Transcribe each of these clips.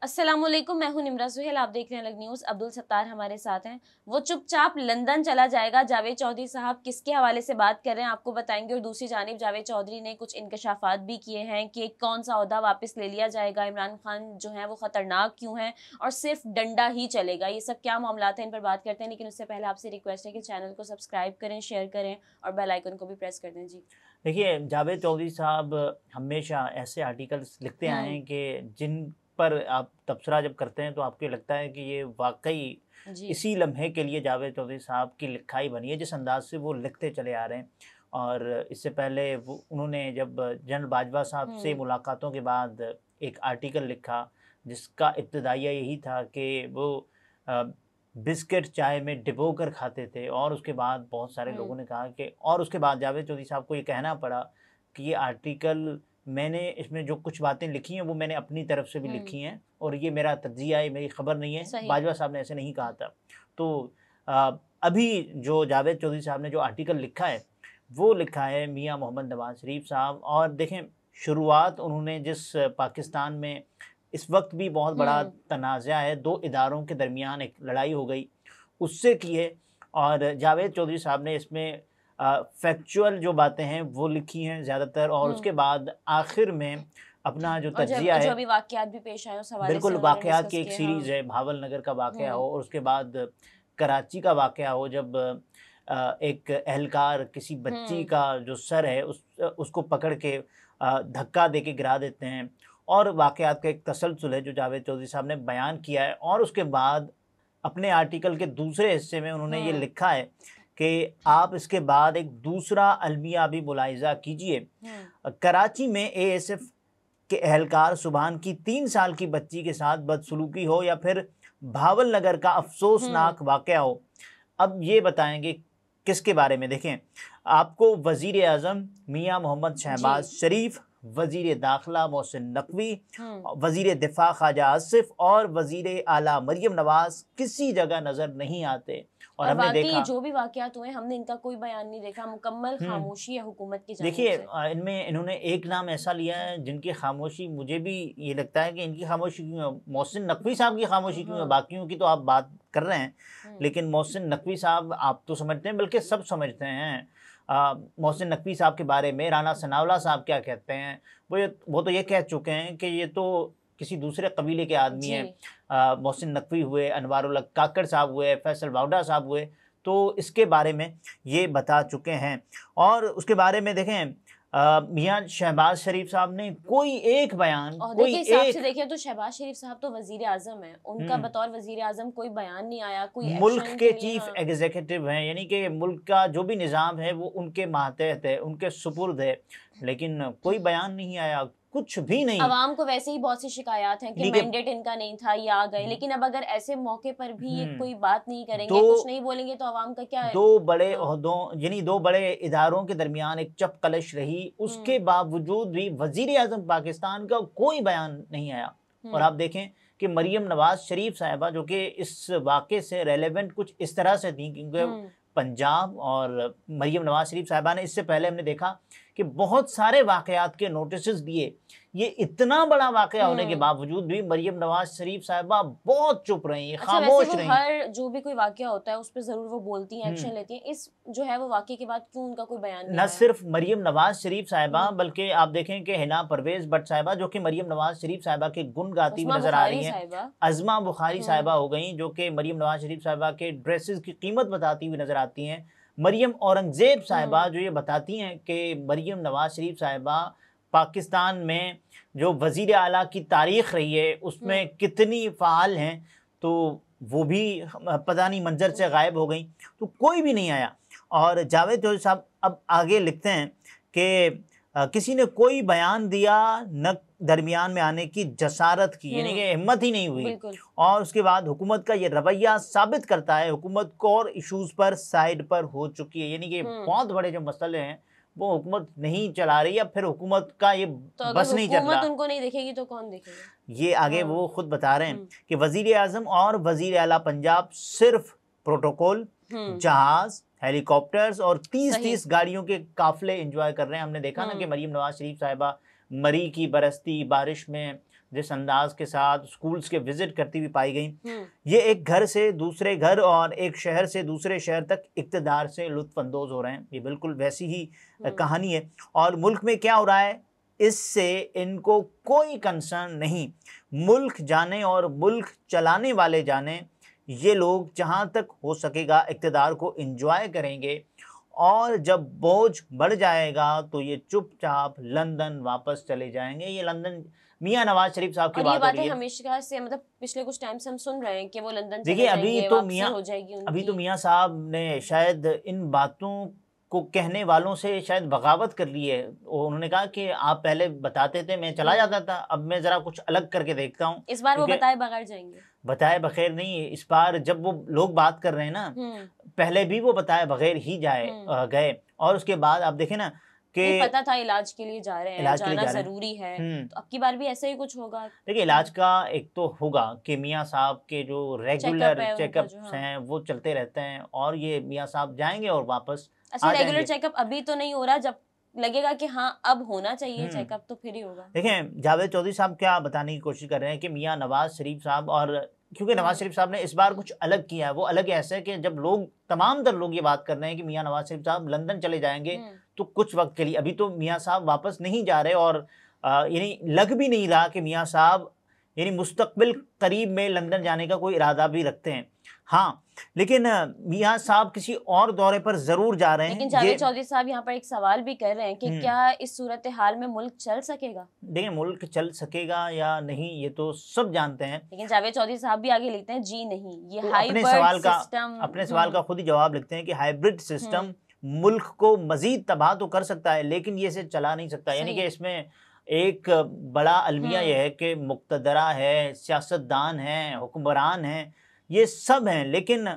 अस्सलामुअलैकुम, मैं हूं निमरा सुहेल। आप देख रहे हैं अलग न्यूज़। अब्दुल सत्तार हमारे साथ हैं। वो चुपचाप लंदन चला जाएगा। जावेद चौधरी साहब किसके हवाले से बात कर रहे हैं आपको बताएंगे। और दूसरी जानिब जावेद चौधरी ने कुछ इंकशाफात भी किए हैं कि कौन सा ओहदा वापस ले लिया जाएगा, इमरान खान जो है वो खतरनाक क्यों है और सिर्फ डंडा ही चलेगा। ये सब क्या मामला है, इन पर बात करते हैं। लेकिन उससे पहले आपसे रिक्वेस्ट है कि चैनल को सब्सक्राइब करें, शेयर करें और बेल आइकन को भी प्रेस कर दें। जी देखिए, जावेद चौधरी साहब हमेशा ऐसे आर्टिकल्स लिखते आए हैं कि जिन पर आप तबसरा जब करते हैं तो आपको लगता है कि ये वाकई इसी लम्हे के लिए जावेद चौधरी साहब की लिखाई बनी है, जिस अंदाज से वो लिखते चले आ रहे हैं। और इससे पहले वो उन्होंने जब जनरल बाजवा साहब से मुलाकातों के बाद एक आर्टिकल लिखा जिसका इब्तिदाइया यही था कि वो बिस्किट चाय में डिबो कर खाते थे। और उसके बाद बहुत सारे लोगों ने कहा कि, और उसके बाद जावेद चौधरी साहब को ये कहना पड़ा कि ये आर्टिकल मैंने इसमें जो कुछ बातें लिखी हैं वो मैंने अपनी तरफ से भी लिखी हैं और ये मेरा तज्जिया है, मेरी खबर नहीं है। बाजवा साहब ने ऐसे नहीं कहा था। तो अभी जो जावेद चौधरी साहब ने जो आर्टिकल लिखा है वो लिखा है मियाँ मोहम्मद नवाज शरीफ साहब। और देखें, शुरुआत उन्होंने जिस पाकिस्तान में इस वक्त भी बहुत बड़ा तनाज़ा है, दो इदारों के दरमियान एक लड़ाई हो गई, उससे की है। और जावेद चौधरी साहब ने इसमें फैक्चुअल जो बातें हैं वो लिखी हैं ज़्यादातर। और उसके बाद आखिर में अपना जो तज्जिया है, जो अभी वाक़यात भी पेश आए उस हवाले से बिल्कुल वाक़यात की एक सीरीज़ है। भावल नगर का वाक़या हो और उसके बाद कराची का वाक़या हो, जब एक एहलकार किसी बच्ची का जो सर है उसको पकड़ के धक्का दे के गिरा देते हैं। और वाक़यात का एक तसलसल है जो जावेद चौधरी साहब ने बयान किया है। और उसके बाद अपने आर्टिकल के दूसरे हिस्से में उन्होंने ये लिखा है कि आप इसके बाद एक दूसरा अलमिया भी मुलाहिज़ा कीजिए। कराची में ASF के एहलकार सुबहान की 3 साल की बच्ची के साथ बदसलूकी हो या फिर भावल नगर का अफसोसनाक वाक़या हो, अब ये बताएंगे किसके बारे में। देखें, आपको वज़ीर आज़म मियाँ मोहम्मद शहबाज शरीफ, वज़ीर दाखिला मोहसिन नकवी, वज़ीर दिफा ख्वाजा आसिफ और वज़ीर आला मरियम नवाज किसी जगह नज़र नहीं आते। और हमने देखा जो भी वाक़यात हुए हमने इनका कोई बयान नहीं देखा। मुकम्मल खामोशी है हुकूमत की जानिब देखिए, से। इन्होंने एक नाम ऐसा लिया है जिनकी खामोशी, मुझे भी ये लगता है कि इनकी खामोशी क्यों है। मोहसिन नकवी साहब की खामोशी क्यों है, बाकियों की तो आप बात कर रहे हैं लेकिन मोहसिन नकवी साहब आप तो समझते हैं, बल्कि सब समझते हैं मोहसिन नकवी साहब के बारे में। राना सनाउल्लाह साहब क्या कहते हैं, वो तो ये कह चुके हैं कि ये तो किसी दूसरे कबीले के आदमी हैं। मोहसिन नकवी हुए, अनवारुल हक काकड़ साहब हुए, फैसल वाउडा साहब हुए, तो इसके बारे में ये बता चुके हैं। और उसके बारे में देखें, मियाँ शहबाज शरीफ साहब ने कोई एक बयान, कोई एक से देखिए तो शहबाज शरीफ साहब तो वजीर आजम है, उनका बतौर वजीर आजम कोई बयान नहीं आया, कोई मुल्क के चीफ एग्जीक्यूटिव हैं, यानी कि मुल्क का जो भी निज़ाम है वो उनके मातहत है, उनके सुपुर्द है, लेकिन कोई बयान नहीं आया, कुछ भी नहीं। अवाम को वैसे ही बहुत सी शिकायत हैं कि मैंडेट इनका नहीं था, ये आ गए। लेकिन अब अगर ऐसे मौके पर भी ये कोई बात नहीं करेंगे, कुछ नहीं बोलेंगे तो अवाम का क्या है। दो बड़े ओहदों यानी दो बड़े इदारों के दरमियान एक चप कलश रही, उसके बावजूद भी वजीर आज़म पाकिस्तान का कोई बयान नहीं आया। और आप देखें कि मरियम नवाज शरीफ साहिबा जो कि इस वाक़े से रेलेवेंट कुछ इस तरह से थी, क्योंकि पंजाब और मरियम नवाज शरीफ साहिबा ने इससे पहले हमने देखा कि बहुत सारे वाक़यात के नोटिस दिए। ये इतना बड़ा वाक़या होने के बावजूद भी मरियम नवाज शरीफ साहिबा बहुत चुप रही, खामोश रही। हर जो भी कोई वाक़या होता है उस पर ज़रूर वो बोलती हैं, एक्शन लेती हैं। इस जो है वो वाक़े के बाद क्यों उनका कोई बयान नहीं न सिर्फ मरियम नवाज शरीफ साहिबा, बल्कि आप देखें कि हिना परवेज़ भट्ट साहिबा जो कि मरियम नवाज शरीफ साहिबा के गुण गाती हुई नजर आ रही हैं, अज़मा बुखारी साहिबा हो गई जो कि मरियम नवाज शरीफ साहिबा के ड्रेसेस की कीमत बताती हुई नजर आती हैं, मरियम औरंगज़ेब साहिबा जो ये बताती हैं कि मरियम नवाज शरीफ साहिबा पाकिस्तान में जो वज़ीर आला की तारीख़ रही है उसमें कितनी फ़ाल हैं, तो वो भी पता नहीं मंजर से गायब हो गई, तो कोई भी नहीं आया। और जावेद चौधरी साहब अब आगे लिखते हैं कि किसी ने कोई बयान दिया न दरमियान में आने की जसारत की, यानी कि हिम्मत ही नहीं हुई। और उसके बाद हुकूमत का ये रवैया साबित करता है हुकूमत कोर इशूज़ पर साइड पर हो चुकी है, यानी कि बहुत बड़े जो मसले हैं वो हुकूमत नहीं चला रही है, फिर हुकूमत का ये तो बस नहीं चल रहा। उनको नहीं देखेगी तो कौन देखेगा। ये आगे वो खुद बता रहे हैं कि वज़ीर आज़म और वज़ीर आला पंजाब सिर्फ प्रोटोकॉल, जहाज, हेलीकॉप्टर्स और 30-30 गाड़ियों के काफिले एंजॉय कर रहे हैं। हमने देखा ना कि मरियम नवाज शरीफ साहिबा मरी की बरसती बारिश में जिस अंदाज के साथ स्कूल्स के विजिट करती हुई पाई गई, ये एक घर से दूसरे घर और एक शहर से दूसरे शहर तक इक़्तिदार से लुत्फ़ अंदोज़ हो रहे हैं। ये बिल्कुल वैसी ही कहानी है। और मुल्क में क्या हो रहा है इससे इनको कोई कंसर्न नहीं। मुल्क जाने और मुल्क चलाने वाले जाने, ये लोग जहाँ तक हो सकेगा इक़्तिदार को एंजॉय करेंगे और जब बोझ बढ़ जाएगा तो ये चुपचाप लंदन वापस चले जाएंगे। ये लंदन मियां नवाज शरीफ साहब की बात हो रही है। हमेशा से मतलब पिछले कुछ टाइम से हम सुन रहे हैं कि वो लंदन चले देखिए जाएंगे, अभी तो मियां मियां साहब ने शायद इन बातों को कहने वालों से शायद बगावत कर ली है। उन्होंने कहा कि आप पहले बताते थे मैं चला जाता था, अब मैं जरा कुछ अलग करके देखता हूँ। इस बार वो बताए बगैर जाएंगे? बताए बगैर नहीं, इस बार जब वो लोग बात कर रहे हैं ना, पहले भी वो बताए बगैर ही गए। और उसके बाद आप देखें ना कि पता था इलाज के लिए जा रहे हैं, जाना जरूरी है, तो अब की बार भी ऐसा ही कुछ होगा। देखिए इलाज का एक तो होगा कि मियां साहब के जो रेगुलर चेकअप्स हैं वो चलते रहते हैं और ये मियां साहब जाएंगे और वापस अच्छा, रेगुलर चेकअप अभी तो नहीं हो रहा, जब लगेगा कि हाँ अब होना चाहिए चेकअप तो फिर ही होगा। देखें जावेद चौधरी साहब क्या बताने की कोशिश कर रहे हैं कि मियां नवाज शरीफ साहब, और क्योंकि नवाज शरीफ साहब ने इस बार कुछ अलग किया है, वो अलग ऐसे कि जब लोग तमाम तर लोग ये बात कर रहे हैं कि मियां नवाज शरीफ साहब लंदन चले जाएंगे तो कुछ वक्त के लिए, अभी तो मियां साहब वापस नहीं जा रहे और यानी लग भी नहीं रहा कि मियां साहब यानी मुस्तकबिल करीब में लंदन जाने का कोई इरादा भी रखते हैं। हाँ, लेकिन मियां साहब किसी और दौरे पर जरूर जा रहे हैं। लेकिन जावेद चौधरी साहब यहाँ पर एक सवाल भी कर रहे हैं कि क्या इस सूरत हाल में मुल्क चल सकेगा? देखिए मुल्क चल सकेगा या नहीं ये तो सब जानते हैं, लेकिन जावेद चौधरी साहब भी आगे लिखते हैं जी नहीं, ये तो अपने सवाल का खुद ही जवाब लिखते हैं कि हाइब्रिड सिस्टम मुल्क को मजीद तबाह तो कर सकता है लेकिन ये से चला नहीं सकता। यानी कि इसमें एक बड़ा अलमिया यह है कि मुक्तदरा है, सियासतदान है, हुक्मरान है, ये सब हैं, लेकिन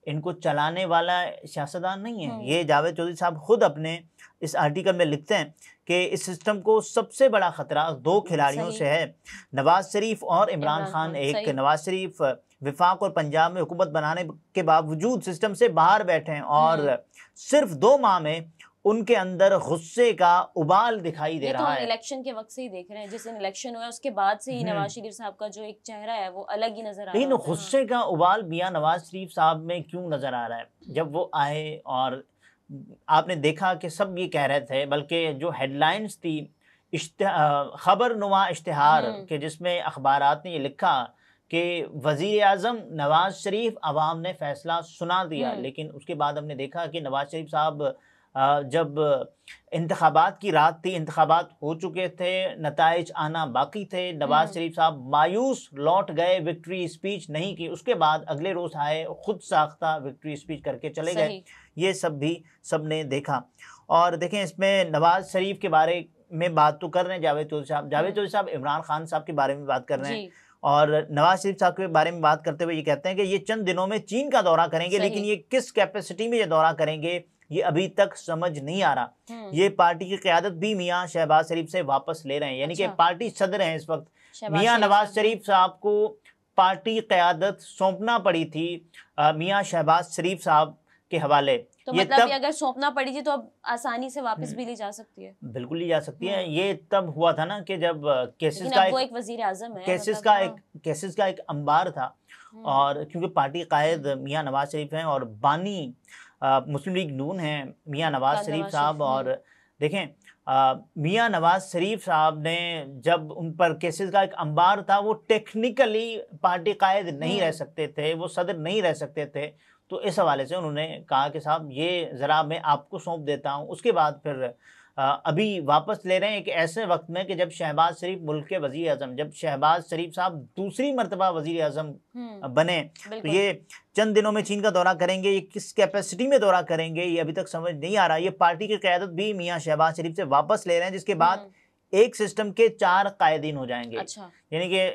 इनको चलाने वाला सियासतदान नहीं है। ये जावेद चौधरी साहब खुद अपने इस आर्टिकल में लिखते हैं कि इस सिस्टम को सबसे बड़ा खतरा दो खिलाड़ियों से है, नवाज शरीफ और इमरान खान। एक नवाज शरीफ विफाक और पंजाब में हुकूमत बनाने के बावजूद सिस्टम से बाहर बैठे हैं और सिर्फ 2 माह में उनके अंदर गुस्से का उबाल दिखाई दे रहा है। इलेक्शन के वक्त से ही देख रहे हैं, जिस दिन इलेक्शन हुआ उसके बाद से ही नवाज शरीफ साहब का जो एक चेहरा है वो अलग ही नजर आ रहा है। लेकिन गुस्से का उबाल मियां नवाज शरीफ साहब में क्यों नजर आ रहा है? जब वो आए और आपने देखा कि सब ये कह रहे थे, बल्कि जो हेडलाइंस थी खबरनुमा इश्तिहार के जिसमें अखबारात ने ये लिखा कि वज़ीर आज़म नवाज शरीफ अवाम ने फैसला सुना दिया। लेकिन उसके बाद हमने देखा कि नवाज शरीफ साहब जब इंतखाबात की रात थी, इंतखाबात हो चुके थे, नताइज आना बाकी थे, नवाज शरीफ साहब मायूस लौट गए, विक्ट्री स्पीच नहीं की। उसके बाद अगले रोज़ आए, खुद साख्ता विक्ट्री स्पीच करके चले गए। ये सब भी सब ने देखा। और देखें इसमें नवाज शरीफ के बारे में बात तो कर रहे हैं जावेद चौधरी साहब इमरान खान साहब के बारे में बात कर रहे हैं और नवाज शरीफ साहब के बारे में बात करते हुए ये कहते हैं कि ये चंद दिनों में चीन का दौरा करेंगे, लेकिन ये किस कैपेसिटी में ये दौरा करेंगे ये अभी तक समझ नहीं आ रहा। ये पार्टी की क़यादत भी मियां शहबाज शरीफ से वापस ले रहे हैं, यानी कि पार्टी सदर हैं इस वक्त। मियां नवाज शरीफ साहब को पार्टी क़यादत सौंपना पड़ी थी मियां शहबाज शरीफ साहब के हवाले। तो ये मतलब अगर सौंपना पड़ी थी तो अब आसानी से वापस भी ली जा सकती है? बिल्कुल ली जा सकती है। ये तब हुआ था ना कि जब केसेस का वो एक वजीर आजम है, केसेस का एक अंबार था और क्योंकि पार्टी कायद मियां नवाज शरीफ हैं और बानी मुस्लिम लीग नून हैं मियां नवाज शरीफ साहब। और देखें मियां नवाज शरीफ साहब ने जब उन पर केसेस का एक अंबार था, वो टेक्निकली पार्टी कायद नहीं रह सकते थे, वो सदर नहीं रह सकते थे। तो इस हवाले से उन्होंने कहा कि साहब ये ज़रा मैं आपको सौंप देता हूँ। उसके बाद फिर अभी वापस ले रहे हैं कि ऐसे वक्त में कि जब शहबाज शरीफ मुल्क के वज़ीर आज़म, जब शहबाज शरीफ साहब दूसरी मरतबा वज़ीर आज़म बने, तो ये चंद दिनों में चीन का दौरा करेंगे। ये किस कैपेसिटी में दौरा करेंगे ये अभी तक समझ नहीं आ रहा। ये पार्टी की क़यादत भी मियां शहबाज शरीफ से वापस ले रहे हैं, जिसके बाद एक सिस्टम के 4 कायदीन हो जाएंगे। यानी कि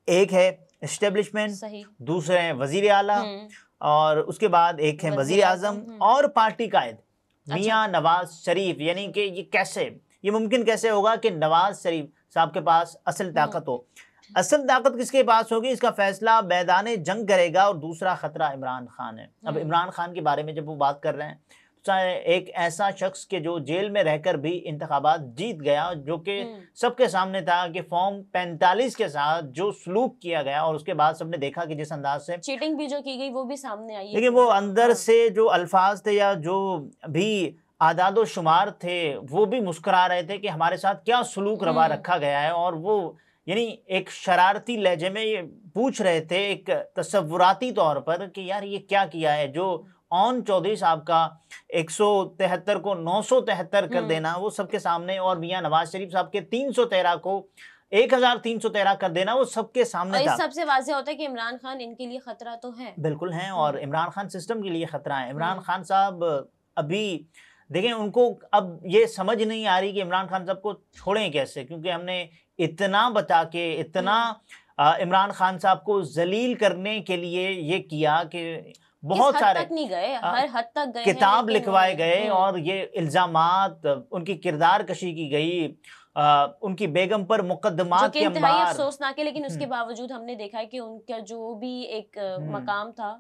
एक है इस्टेब्लिशमेंट, दूसरे हैं वज़ीर आला और उसके बाद एक है वज़ीर आज़म और पार्टी कायद मियां नवाज शरीफ। यानी कि ये कैसे, ये मुमकिन कैसे होगा कि नवाज शरीफ साहब के पास असल ताकत हो? असल ताकत किसके पास होगी इसका फैसला मैदान जंग करेगा और दूसरा खतरा इमरान खान है। अब इमरान खान के बारे में जब वो बात कर रहे हैं, एक ऐसा शख्स के जो जेल में रहकर भी इंतखाबात जीत गया, जो कि सबके सामने था कि फॉर्म 45 के साथ जो सलूक किया गया, और उसके बाद सबने देखा कि जिस अंदाज से चीटिंग भी जो की गई वो भी सामने आई है। लेकिन वो अंदर से जो अल्फाज थे या जो भी आदाद शुमार थे वो भी मुस्कुरा रहे थे कि हमारे साथ क्या सलूक रवा रखा गया है, और वो यानी एक शरारती लहजे में ये पूछ रहे थे एक तसव्वुराती तौर पर कि यार ये क्या किया है, जो ऑन चौधरी साहब का 173 को 973 कर देना वो सबके सामने, और मियां नवाज शरीफ साहब के 313 को 1313 कर देना वो सबके सामने था। सबसे वाज़ेह होता है कि इमरान खान इनके लिए खतरा तो है, बिल्कुल है, और इमरान खान सिस्टम के लिए खतरा है। इमरान खान साहब अभी देखें, उनको अब ये समझ नहीं आ रही कि इमरान खान साहब को छोड़ें कैसे, क्योंकि हमने इतना बचा के इतना इमरान खान साहब को जलील करने के लिए ये किया कि बहुत सारे तक नहीं गए, हर हद तक गए, किताब लिखवाए गए, और ये इल्जामात, उनकी किरदार कशी की गई, उनकी बेगम पर मुकदमात के अंबार, अफसोसनाक है। लेकिन उसके बावजूद हमने देखा है कि उनका जो भी एक मकाम था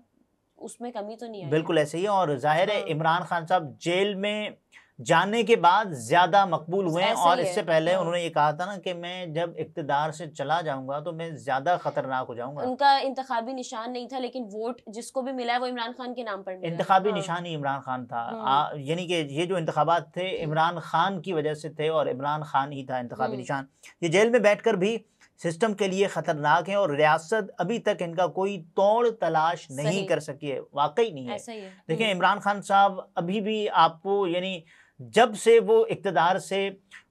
उसमें कमी तो नहीं आई। बिल्कुल ऐसे ही है, और जाहिर है इमरान खान साहब जेल में जाने के बाद ज्यादा मकबूल हुए हैं, और इससे पहले उन्होंने ये कहा था ना कि मैं जब इक्तदार से चला जाऊंगा तो मैं ज्यादा खतरनाक हो जाऊंगा। उनका इंतखाबी निशान नहीं था, लेकिन वोट जिसको भी मिला है वो इमरान खान के नाम पर मिला। इंतखाबी निशान ही इमरान खान था, यानी कि ये जो इंतखाबात थे इमरान खान की वजह से थे, और इमरान खान ही था इंतखाबी निशान। ये जेल में बैठकर भी सिस्टम के लिए खतरनाक है, और रियासत अभी तक इनका कोई तोड़ तलाश नहीं कर सकी है, वाकई नहीं है। देखिए इमरान खान साहब अभी भी आपको, यानी जब से वो इक्तदार से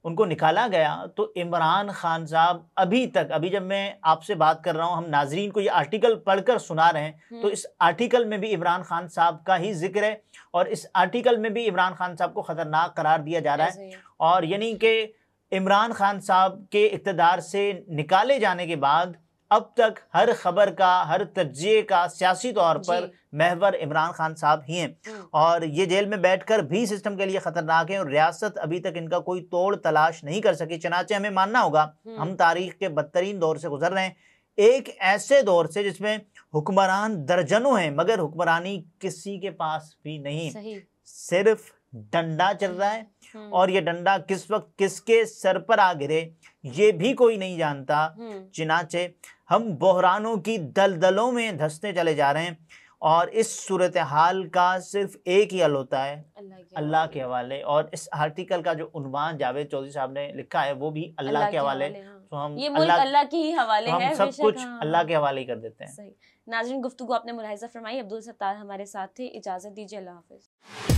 उनको निकाला गया, तो इमरान खान साहब अभी तक, अभी जब मैं आपसे बात कर रहा हूँ, हम नाजरीन को ये आर्टिकल पढ़कर सुना रहे हैं, तो इस आर्टिकल में भी इमरान खान साहब का ही जिक्र है, और इस आर्टिकल में भी इमरान खान साहब को खतरनाक करार दिया जा रहा है। और यानी कि इमरान खान साहब के इक़्तिदार से निकाले जाने के बाद अब तक हर खबर का, हर तज्जिए का सियासी तौर पर महवर इमरान खान साहब ही हैं, और ये जेल में बैठकर भी सिस्टम के लिए ख़तरनाक है, और रियासत अभी तक इनका कोई तोड़ तलाश नहीं कर सकी। चनाचे हमें मानना होगा हम तारीख के बदतरीन दौर से गुजर रहे हैं, एक ऐसे दौर से जिसमें हुक्मरान दर्जनों हैं मगर हुक्मरानी किसी के पास भी नहीं, सिर्फ डंडा चल रहा है, और ये डंडा किस वक्त किसके सर पर आ गिरे ये भी कोई नहीं जानता। चिनाचे हम बहरानों की दलदलों में धंसते चले जा रहे हैं, और इस सूरत हाल का सिर्फ एक ही हल होता है, अल्लाह के हवाले। और इस आर्टिकल का जो उन्वान जावेद चौधरी साहब ने लिखा है वो भी अल्लाह के हवाले, तो हम ये मुल्क अल्लाह के ही हवाले है, सब कुछ अल्लाह के हवाले कर देते हैं। नाज़रीन, गुफ्तगू आपने मुलाहिज़ा फरमाई। अब्दुल सत्तार हमारे साथ थे, इजाज़त दीजिए, अल्लाह हाफ़िज़।